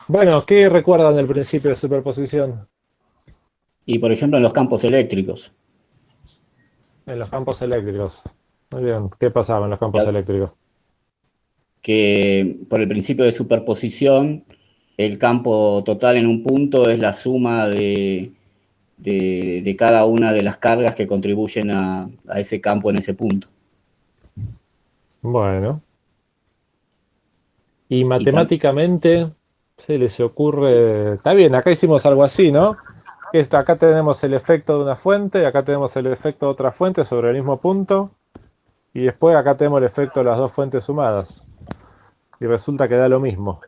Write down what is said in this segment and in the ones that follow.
Bueno, ¿qué recuerdan del principio de superposición Y por ejemplo en los campos eléctricos, en los campos eléctricos? Muy bien, ¿qué pasaba en los campos eléctricos? que por el principio de superposición, el campo total en un punto es la suma de cada una de las cargas que contribuyen a ese campo en ese punto. Bueno, y Y tam- matemáticamente se les ocurre, está bien, acá hicimos algo así, ¿no? Acá tenemos el efecto de una fuente, acá tenemos el efecto de otra fuente sobre el mismo punto, y después acá tenemos el efecto de las dos fuentes sumadas, y resulta que da lo mismo.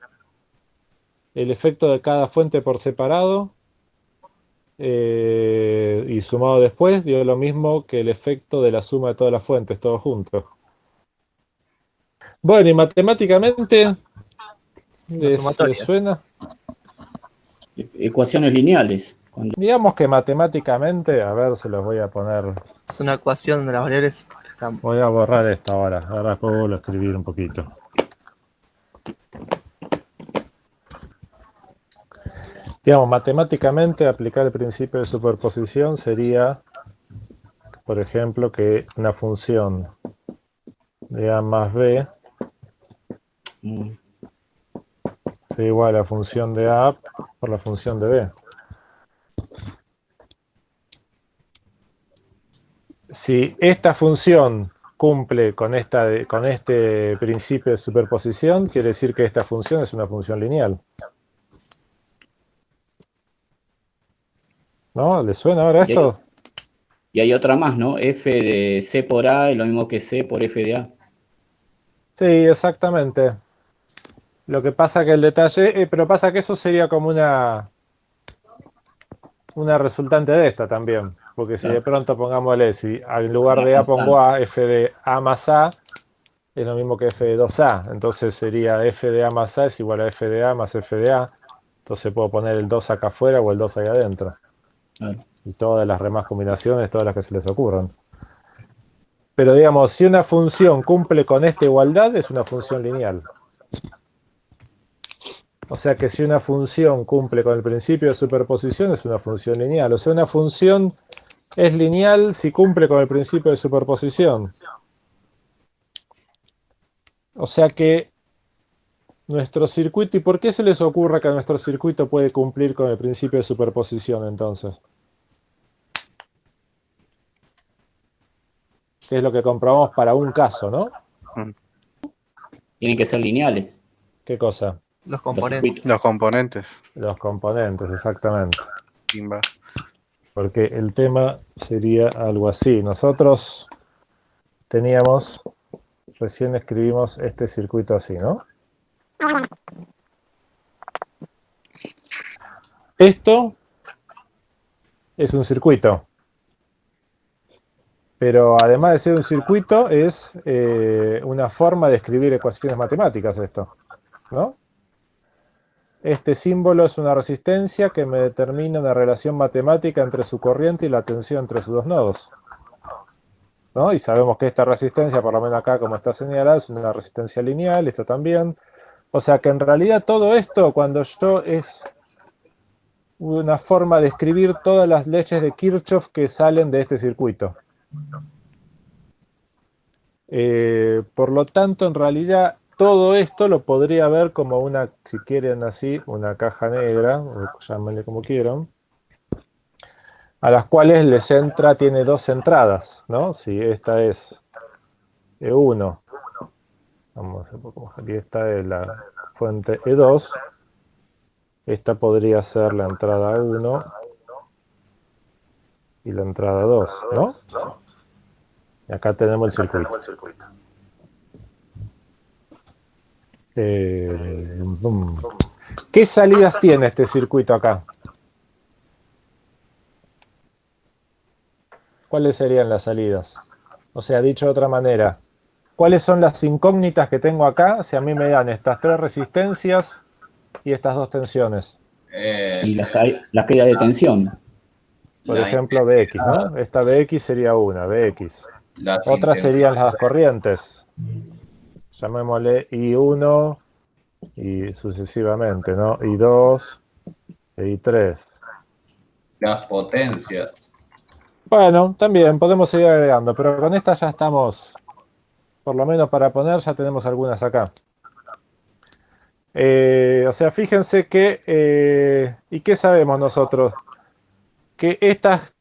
El efecto de cada fuente por separado y sumado después dio lo mismo que el efecto de la suma de todas las fuentes, todos juntos. Bueno, y matemáticamente, Es una les sumatoria. suena? ecuaciones lineales. Digamos que matemáticamente, a ver, se los voy a poner. Es una ecuación de las variables del campo. Voy a borrar esto ahora después vuelvo a escribir un poquito. Digamos, matemáticamente aplicar el principio de superposición sería, por ejemplo, que una función de A más B Mm, sea igual a la función de A por la función de B. Si esta función cumple con este principio de superposición, quiere decir que esta función es una función lineal. ¿No? ¿Les suena ahora Y hay, esto? y hay otra más, ¿no? F de C por A es lo mismo que C por F de A. Sí, exactamente. Lo que pasa que el detalle, pero pasa que eso sería como una resultante de esta también. Porque si de Claro, pronto pongámosle, si en lugar la de A pongo constante. A, F de A más A, es lo mismo que F de 2A. Entonces sería F de A más A es igual a F de A más F de A. Entonces puedo poner el 2 acá afuera o el 2 ahí adentro. Claro. Y todas las demás combinaciones, todas las que se les ocurran. Pero digamos, si una función cumple con esta igualdad, es una función lineal. O sea que si una función cumple con el principio de superposición, es una función lineal. O sea, una función es lineal si cumple con el principio de superposición. O sea que nuestro circuito, ¿y por qué se les ocurre que nuestro circuito puede cumplir con el principio de superposición entonces? Que es lo que comprobamos para un caso, ¿no? Mm. Tienen que ser lineales ¿Qué cosa? Los los componentes. circuitos. Los componentes. Los componentes, exactamente. Pimba. Porque el tema sería algo así. Nosotros teníamos, recién escribimos este circuito así, ¿no? Esto es un circuito, pero además de ser un circuito es una forma de escribir ecuaciones matemáticas esto, ¿no? Este símbolo es una resistencia que me determina una relación matemática entre su corriente y la tensión entre sus dos nodos, ¿no? Y sabemos que esta resistencia, por lo menos acá como está señalada, es una resistencia lineal, esto también. O sea que en realidad todo esto, cuando yo es una forma de escribir todas las leyes de Kirchhoff que salen de este circuito. Por lo tanto, en realidad, todo esto lo podría ver como una, si quieren así, una caja negra, o llámenle como quieran, a las cuales les entra, tiene dos entradas, ¿no? Si esta es E1, vamos a ver, aquí esta es la fuente E2, esta podría ser la entrada 1 y la entrada 2, ¿no? Y acá tenemos el circuito. ¿Qué salidas tiene este circuito acá? ¿Cuáles serían las salidas? O sea, dicho de otra manera, ¿cuáles son las incógnitas que tengo acá si a mí me dan estas tres resistencias y estas dos tensiones? Y las caídas de tensión. Por La ejemplo, Bx, intensidad, ¿no? Esta Bx sería una, Bx. las Otras serían intensidades. las corrientes. Llamémosle I1 y sucesivamente, ¿no? I2 e I3. Las potencias. Bueno, también podemos seguir agregando, pero con esta ya estamos, por lo menos para poner, ya tenemos algunas acá. O sea, fíjense que, ¿y qué sabemos nosotros? Que estas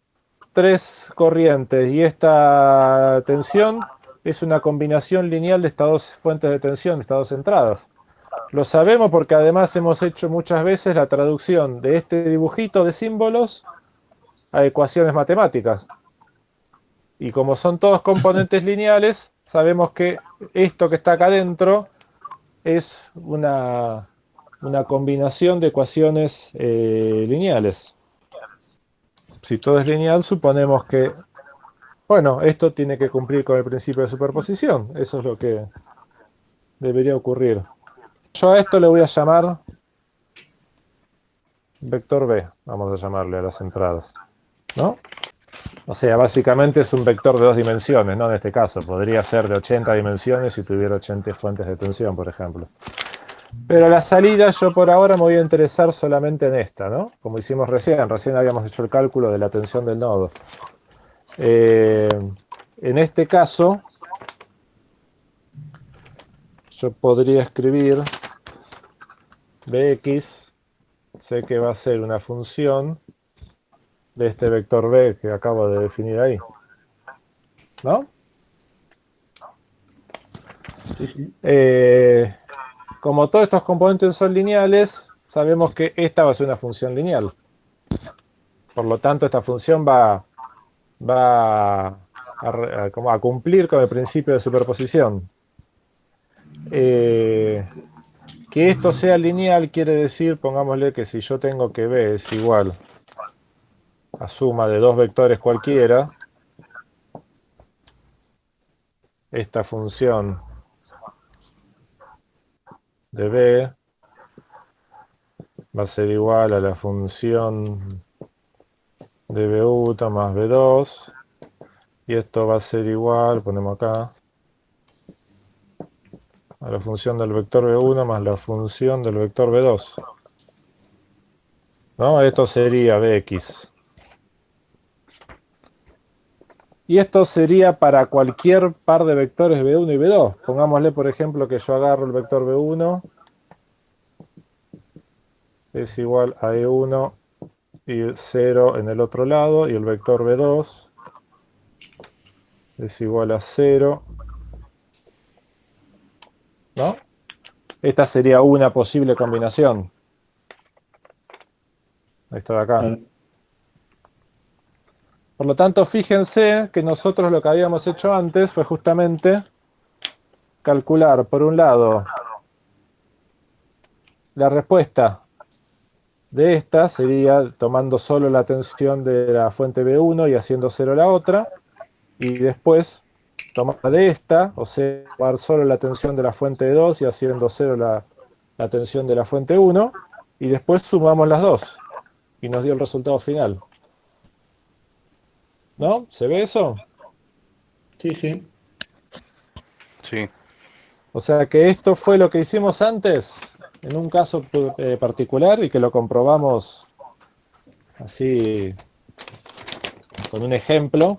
tres corrientes y esta tensión es una combinación lineal de estas dos fuentes de tensión, de estas dos entradas. Lo sabemos porque además hemos hecho muchas veces la traducción de este dibujito de símbolos a ecuaciones matemáticas. Y como son todos componentes lineales, sabemos que esto que está acá adentro es una combinación de ecuaciones lineales. Si todo es lineal, suponemos que, bueno, esto tiene que cumplir con el principio de superposición. Eso es lo que debería ocurrir. Yo a esto le voy a llamar vector B, vamos a llamarle a las entradas, ¿no? O sea, básicamente es un vector de dos dimensiones, ¿no? En este caso, podría ser de 80 dimensiones si tuviera 80 fuentes de tensión, por ejemplo. Pero la salida yo por ahora me voy a interesar solamente en esta, ¿no? Como hicimos recién habíamos hecho el cálculo de la tensión del nodo. En este caso, yo podría escribir Bx, sé que va a ser una función de este vector B que acabo de definir ahí, ¿no? Sí, sí. Como todos estos componentes son lineales, sabemos que esta va a ser una función lineal. Por lo tanto, esta función va a cumplir con el principio de superposición. Que esto sea lineal quiere decir, pongámosle que si yo tengo que B es igual a suma de dos vectores cualquiera, esta función de B va a ser igual a la función de B1 más B2, y esto va a ser igual, ponemos acá, a la función del vector B1 más la función del vector B2. ¿No? Esto sería Bx. Y esto sería para cualquier par de vectores B1 y B2. Pongámosle, por ejemplo, que yo agarro el vector B1, es igual a E1 y 0 en el otro lado, y el vector B2 es igual a 0, ¿no? Esta sería una posible combinación. Esta de acá. Por lo tanto, fíjense que nosotros lo que habíamos hecho antes fue justamente calcular, por un lado, la respuesta de esta sería tomando solo la tensión de la fuente B1 y haciendo 0 la otra, y después tomar de esta, o sea, tomar solo la tensión de la fuente 2 y haciendo 0 la tensión de la fuente 1, y después sumamos las dos, y nos dio el resultado final. ¿No? ¿Se ve eso? Sí, sí. Sí. O sea que esto fue lo que hicimos antes, en un caso particular, y que lo comprobamos así, con un ejemplo.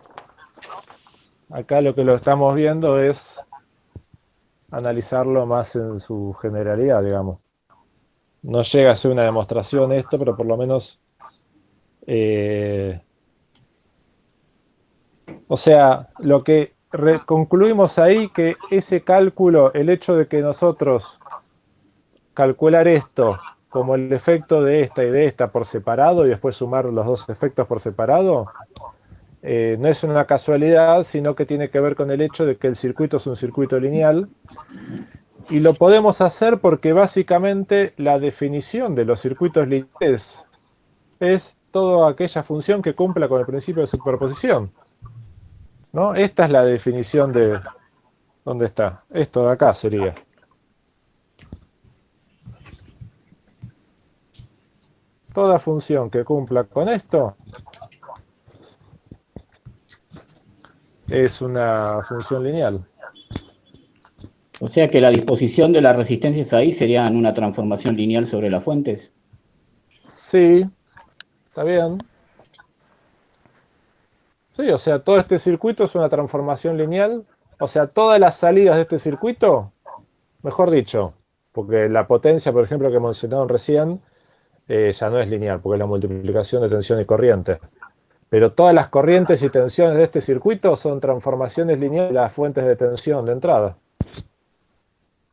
Acá lo que lo estamos viendo es analizarlo más en su generalidad, digamos. No llega a ser una demostración esto, pero por lo menos... o sea, lo que concluimos ahí, que ese cálculo, el hecho de que nosotros calcular esto como el efecto de esta y de esta por separado y después sumar los dos efectos por separado, no es una casualidad, sino que tiene que ver con el hecho de que el circuito es un circuito lineal, y lo podemos hacer porque básicamente la definición de los circuitos lineales es toda aquella función que cumpla con el principio de superposición, ¿no? Esta es la definición de... ¿Dónde está? Esto de acá sería. Toda función que cumpla con esto es una función lineal. O sea que la disposición de las resistencias ahí serían una transformación lineal sobre las fuentes. Sí, está bien. Sí, o sea, todo este circuito es una transformación lineal. O sea, todas las salidas de este circuito, mejor dicho, porque la potencia, por ejemplo, que mencionaron recién, ya no es lineal, porque es la multiplicación de tensión y corriente. Pero todas las corrientes y tensiones de este circuito son transformaciones lineales de las fuentes de tensión de entrada.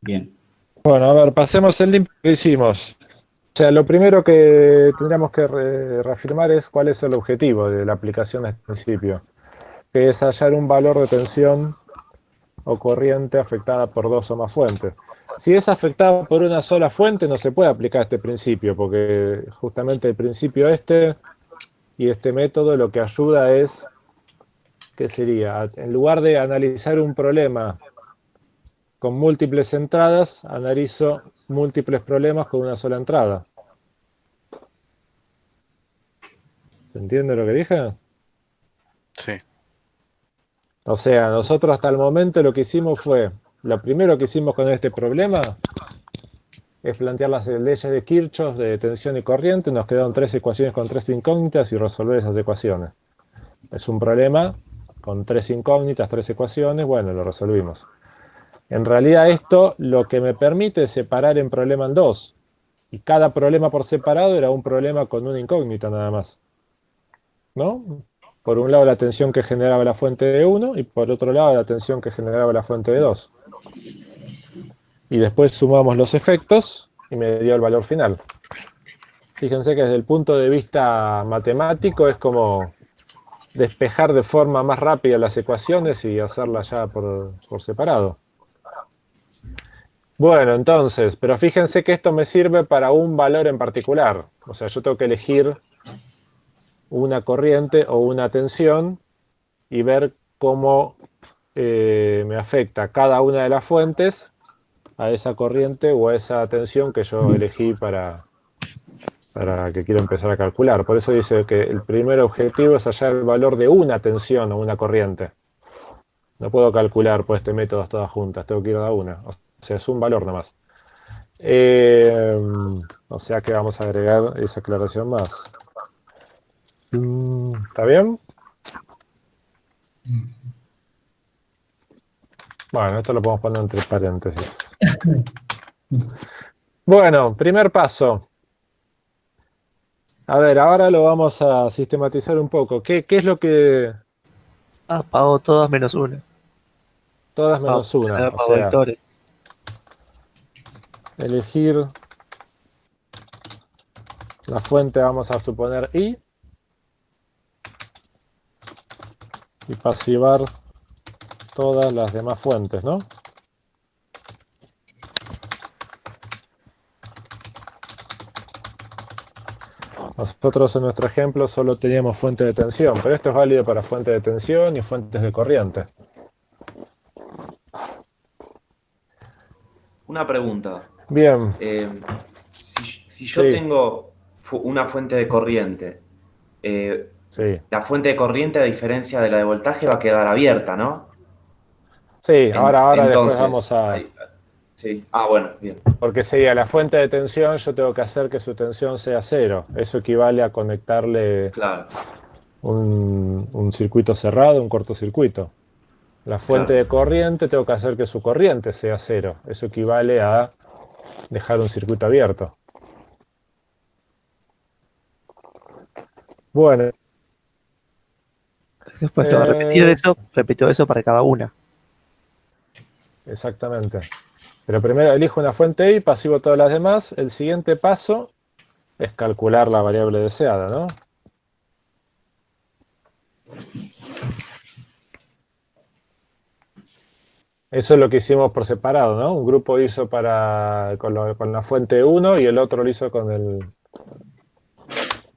Bien. Bueno, a ver, pasemos el limpio que hicimos. O sea, lo primero que tendríamos que reafirmar es cuál es el objetivo de la aplicación de este principio, que es hallar un valor de tensión o corriente afectada por dos o más fuentes. Si es afectada por una sola fuente, no se puede aplicar este principio, porque justamente el principio este y este método lo que ayuda es, ¿qué sería? En lugar de analizar un problema con múltiples entradas, analizo múltiples problemas con una sola entrada. ¿Se entiende lo que dije? Sí. O sea, nosotros hasta el momento lo que hicimos fue, lo primero que hicimos con este problema es plantear las leyes de Kirchhoff de tensión y corriente. Nos quedaron 3 ecuaciones con 3 incógnitas y resolver esas ecuaciones. Es un problema con 3 incógnitas, 3 ecuaciones, bueno, lo resolvimos. En realidad esto lo que me permite es separar en problema en dos. Y cada problema por separado era un problema con una incógnita nada más. ¿No? Por un lado la tensión que generaba la fuente de 1 y por otro lado la tensión que generaba la fuente de 2. Y después sumamos los efectos y me dio el valor final. Fíjense que desde el punto de vista matemático es como despejar de forma más rápida las ecuaciones y hacerlas ya por separado. Bueno, entonces, pero fíjense que esto me sirve para un valor en particular. O sea, yo tengo que elegir una corriente o una tensión y ver cómo me afecta cada una de las fuentes a esa corriente o a esa tensión que yo elegí para que quiero empezar a calcular. Por eso dice que el primer objetivo es hallar el valor de una tensión o una corriente. No puedo calcular por este método todas juntas, tengo que ir a una. O sea, es un valor nada más. O sea que vamos a agregar esa aclaración más. ¿Está bien? Bueno, esto lo podemos poner entre paréntesis. Bueno, primer paso. A ver, ahora lo vamos a sistematizar un poco. ¿Qué es lo que...? Pago todas menos una. Todas menos una. Tener O los sea, vectores. elegir la fuente, vamos a suponer I. Y pasivar todas las demás fuentes, ¿no? Nosotros en nuestro ejemplo solo teníamos fuente de tensión, pero esto es válido para fuentes de tensión y fuentes de corriente. Una pregunta. Bien. Si yo Sí. tengo una fuente de corriente, Sí. la fuente de corriente, a diferencia de la de voltaje, va a quedar abierta, ¿no? Sí, ahora después Entonces, vamos a... sí. Bueno, bien. Porque sería la fuente de tensión, yo tengo que hacer que su tensión sea cero. Eso equivale a conectarle Claro. un circuito cerrado, un cortocircuito. La fuente Claro. de corriente, tengo que hacer que su corriente sea cero. Eso equivale a dejar un circuito abierto. Bueno. Después se va a repetir eso, repito eso para cada una. Exactamente. Pero primero elijo una fuente y pasivo todas las demás. El siguiente paso es calcular la variable deseada, ¿no? Eso es lo que hicimos por separado, ¿no? Un grupo hizo con la fuente 1 y el otro lo hizo con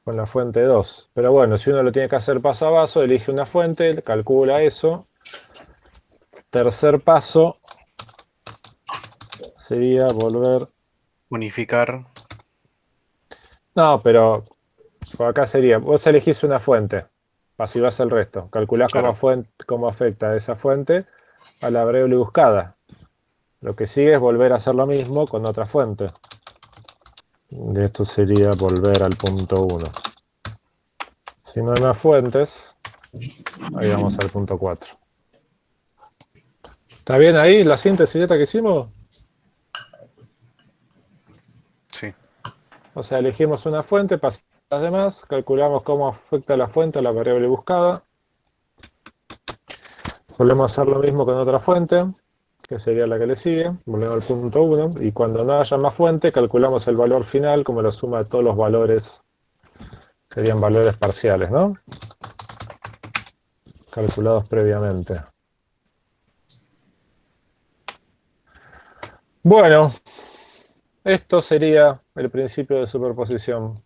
la fuente 2. Pero bueno, si uno lo tiene que hacer paso a paso, elige una fuente, calcula eso. Tercer paso sería volver... Unificar. No, pero por acá sería, vos elegís una fuente, pasivás el resto, calculás Claro. cómo afecta esa fuente a la variable buscada. Lo que sigue es volver a hacer lo mismo con otra fuente. Y esto sería volver al punto 1. Si no hay más fuentes, ahí vamos al punto 4. ¿Está bien ahí la síntesis esta que hicimos? Sí. O sea, elegimos una fuente, pasamos a las demás, calculamos cómo afecta la fuente a la variable buscada. Volvemos a hacer lo mismo con otra fuente, que sería la que le sigue. Volvemos al punto 1. Y cuando no haya más fuente, calculamos el valor final como la suma de todos los valores. Serían valores parciales, ¿no? Calculados previamente. Bueno, esto sería el principio de superposición.